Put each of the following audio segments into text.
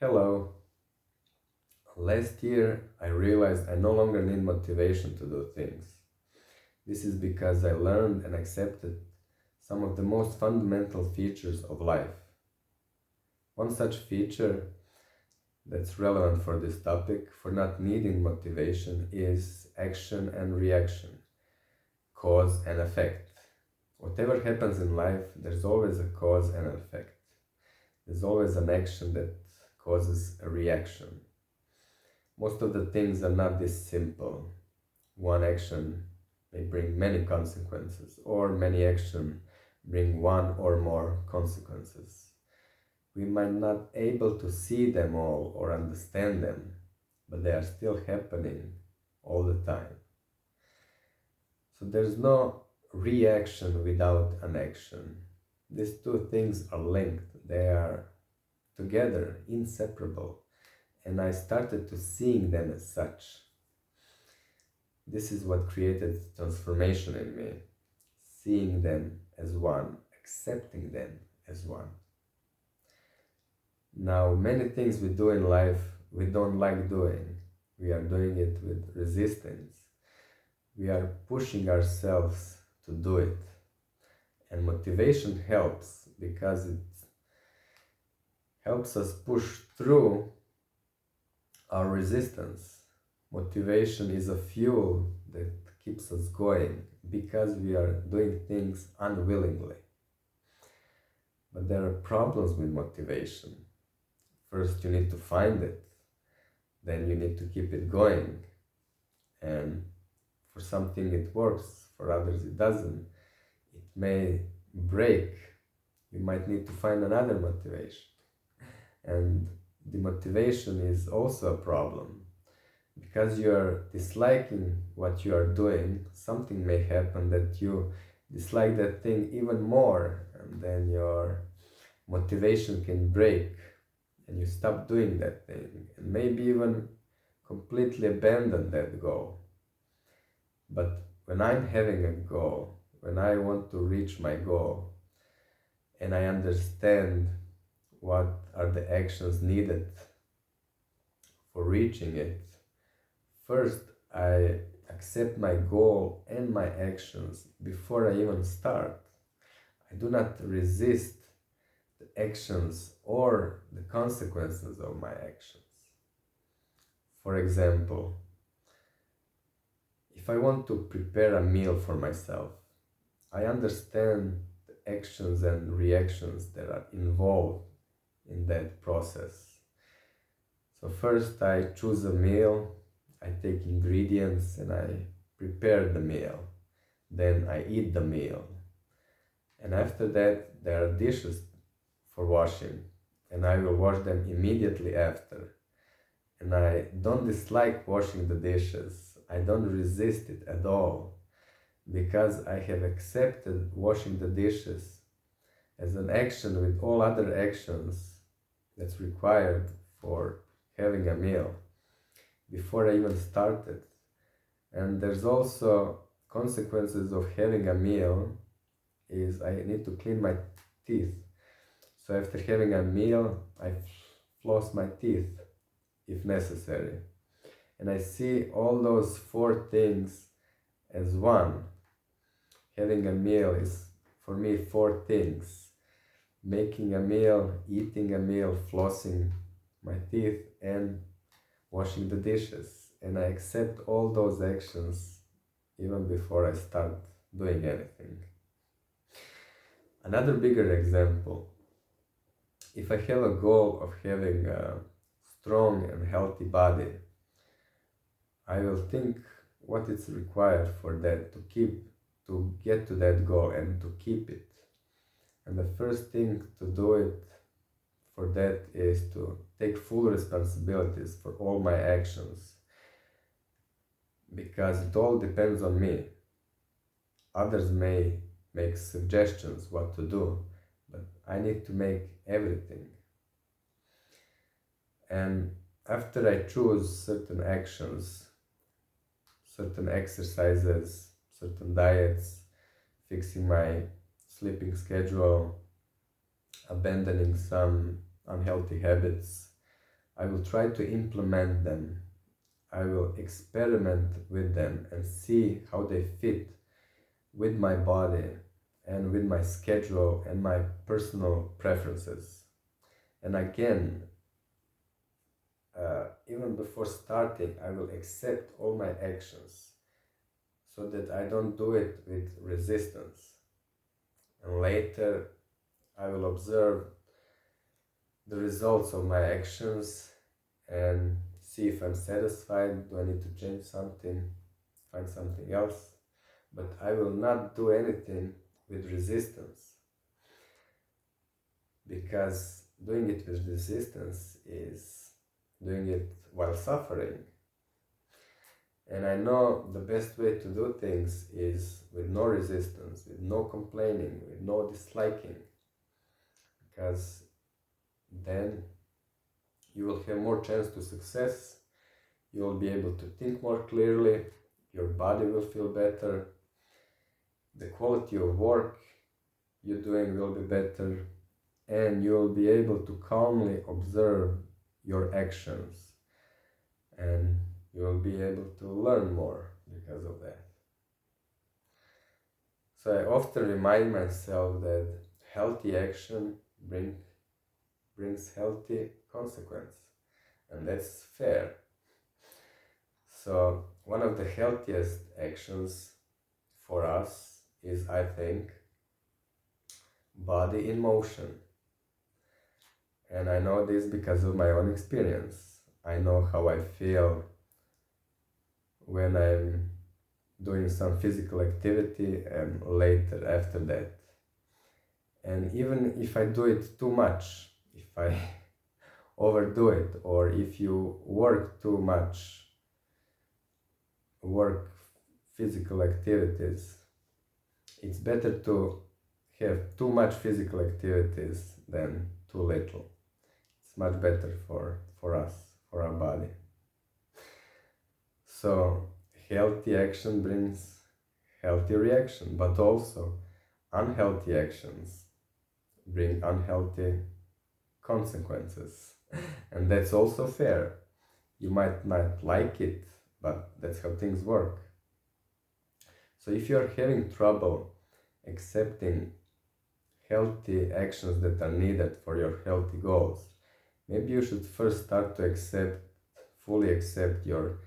Hello. Last year I realized I no longer need motivation to do things. This is because I learned and accepted some of the most fundamental features of life. One such feature that's relevant for this topic, for not needing motivation, is action and reaction, cause and effect. Whatever happens in life, there's always a cause and an effect. There's always an action that causes a reaction. Most of the things are not this simple. One action may bring many consequences, or many actions bring one or more consequences. We might not able to see them all or understand them, but they are still happening all the time. So there's no reaction without an action. These two things are linked. They are together, inseparable. And I started to seeing them as such. This is what created transformation in me. Seeing them as one, accepting them as one. Now, many things we do in life we don't like doing. We are doing it with resistance. We are pushing ourselves to do it. And motivation helps because it helps us push through our resistance. Motivation is a fuel that keeps us going because we are doing things unwillingly. But there are problems with motivation. First, you need to find it. Then you need to keep it going. And for something it works, for others it doesn't. It may break. You might need to find another motivation. And the motivation is also a problem. Because you are disliking what you are doing, something may happen that you dislike that thing even more, and then your motivation can break and you stop doing that thing and maybe even completely abandon that goal. But when I'm having a goal, when I want to reach my goal, and I understand what are the actions needed for reaching it, first I accept my goal and my actions before I even start. I do not resist the actions or the consequences of my actions. For example, if I want to prepare a meal for myself, I understand the actions and reactions that are involved in that process. So first I choose a meal, I take ingredients and I prepare the meal. Then I eat the meal. And after that there are dishes for washing, and I will wash them immediately after. And I don't dislike washing the dishes. I don't resist it at all, because I have accepted washing the dishes as an action with all other actions that's required for having a meal before I even started. And there's also consequences of having a meal is I need to clean my teeth. So after having a meal, I floss my teeth if necessary. And I see all those four things as one. Having a meal is for me four things: making a meal, eating a meal, flossing my teeth, and washing the dishes. And I accept all those actions even before I start doing anything. Another bigger example: if I have a goal of having a strong and healthy body, I will think what is required for that to get to that goal and to keep it. And the first thing to do it for that is to take full responsibilities for all my actions, because it all depends on me. Others may make suggestions what to do, but I need to make everything. And after I choose certain actions, certain exercises, certain diets, fixing my sleeping schedule, abandoning some unhealthy habits, I will try to implement them. I will experiment with them and see how they fit with my body and with my schedule and my personal preferences. And again, even before starting, I will accept all my actions so that I don't do it with resistance. And later, I will observe the results of my actions and see if I'm satisfied. Do I need to change something, find something else? But I will not do anything with resistance, because doing it with resistance is doing it while suffering. And I know the best way to do things is with no resistance, with no complaining, with no disliking, because then you will have more chance to success, you will be able to think more clearly, your body will feel better, the quality of work you're doing will be better, and you will be able to calmly observe your actions, and you will be able to learn more because of that. So I often remind myself that healthy action brings healthy consequence, and that's fair. So one of the healthiest actions for us is, I think, body in motion. And I know this because of my own experience. I know how I feel when I'm doing some physical activity and later after that. And even if I do it too much, if I overdo it, or if you work too much, work physical activities, it's better to have too much physical activities than too little. It's much better for us, for our body. So healthy action brings healthy reaction, but also unhealthy actions bring unhealthy consequences. And that's also fair. You might not like it, but that's how things work. So if you're having trouble accepting healthy actions that are needed for your healthy goals, maybe you should first start to fully accept your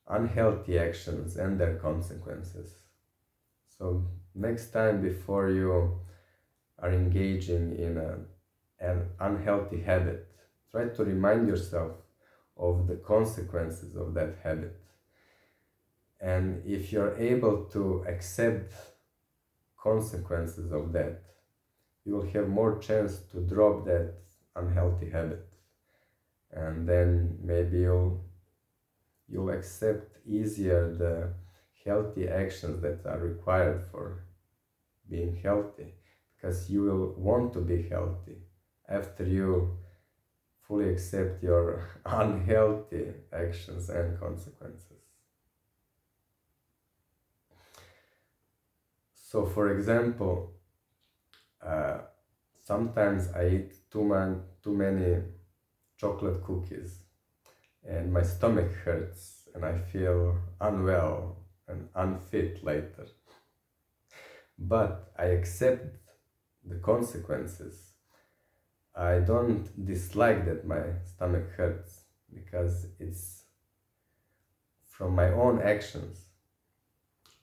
unhealthy actions and their consequences. So next time, before you are engaging in an unhealthy habit, try to remind yourself of the consequences of that habit. And if you're able to accept consequences of that, you will have more chance to drop that unhealthy habit. And then maybe you'll accept easier the healthy actions that are required for being healthy, because you will want to be healthy after you fully accept your unhealthy actions and consequences. So for example, sometimes I eat too many chocolate cookies and my stomach hurts and I feel unwell and unfit later. But I accept the consequences. I don't dislike that my stomach hurts, because it's from my own actions.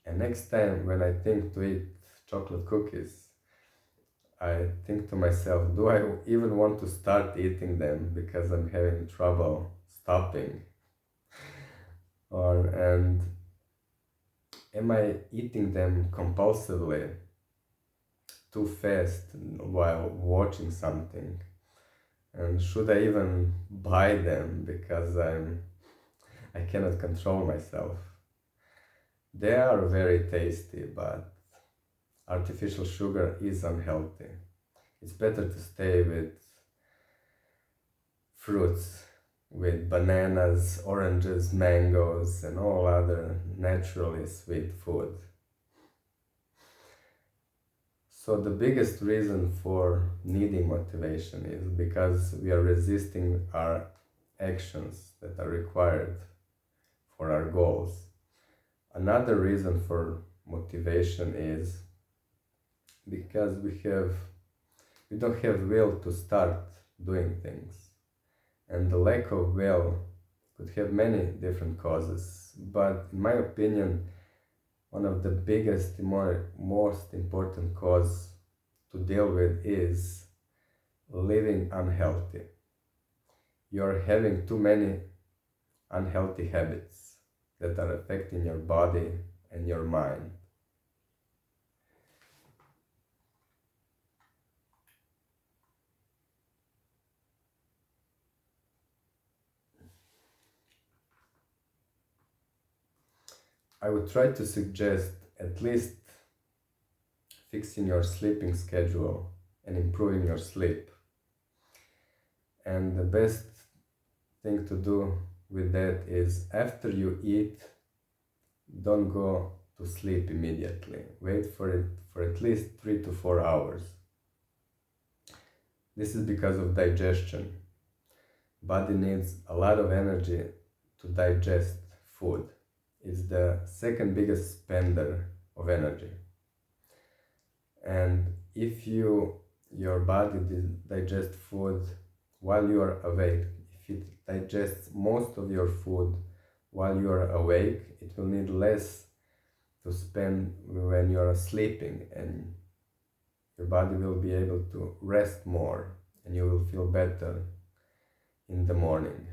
And next time when I think to eat chocolate cookies, I think to myself, do I even want to start eating them because I'm having trouble stopping? And am I eating them compulsively, too fast while watching something? And should I even buy them because I cannot control myself? They are very tasty, but artificial sugar is unhealthy. It's better to stay with fruits, with bananas, oranges, mangoes, and all other naturally sweet food. So the biggest reason for needing motivation is because we are resisting our actions that are required for our goals. Another reason for motivation is because we don't have will to start doing things. And the lack of will could have many different causes, but in my opinion, one of the biggest, most important cause to deal with is living unhealthy. You're having too many unhealthy habits that are affecting your body and your mind. I would try to suggest at least fixing your sleeping schedule and improving your sleep. And the best thing to do with that is after you eat, don't go to sleep immediately. Wait for it for at least 3 to 4 hours. This is because of digestion. Body needs a lot of energy to digest food. It's the second biggest spender of energy. And if your body digests food while you are awake, if it digests most of your food while you are awake, it will need less to spend when you are sleeping, and your body will be able to rest more and you will feel better in the morning.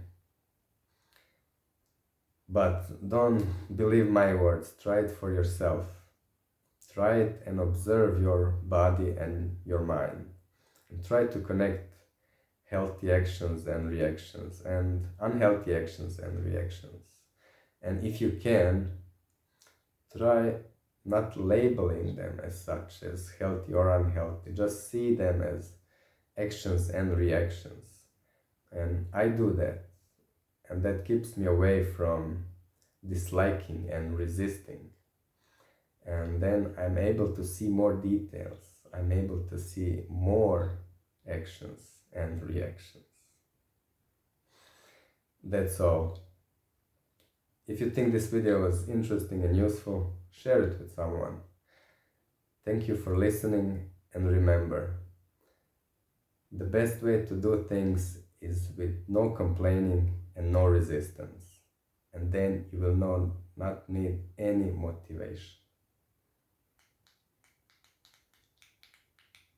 But don't believe my words, try it for yourself. Try it and observe your body and your mind. And try to connect healthy actions and reactions and unhealthy actions and reactions. And if you can, try not labeling them as such, as healthy or unhealthy. Just see them as actions and reactions. And I do that. And that keeps me away from disliking and resisting. And then I'm able to see more details. I'm able to see more actions and reactions. That's all. If you think this video was interesting and useful, share it with someone. Thank you for listening, and remember, the best way to do things is with no complaining and no resistance. And then you will not need any motivation.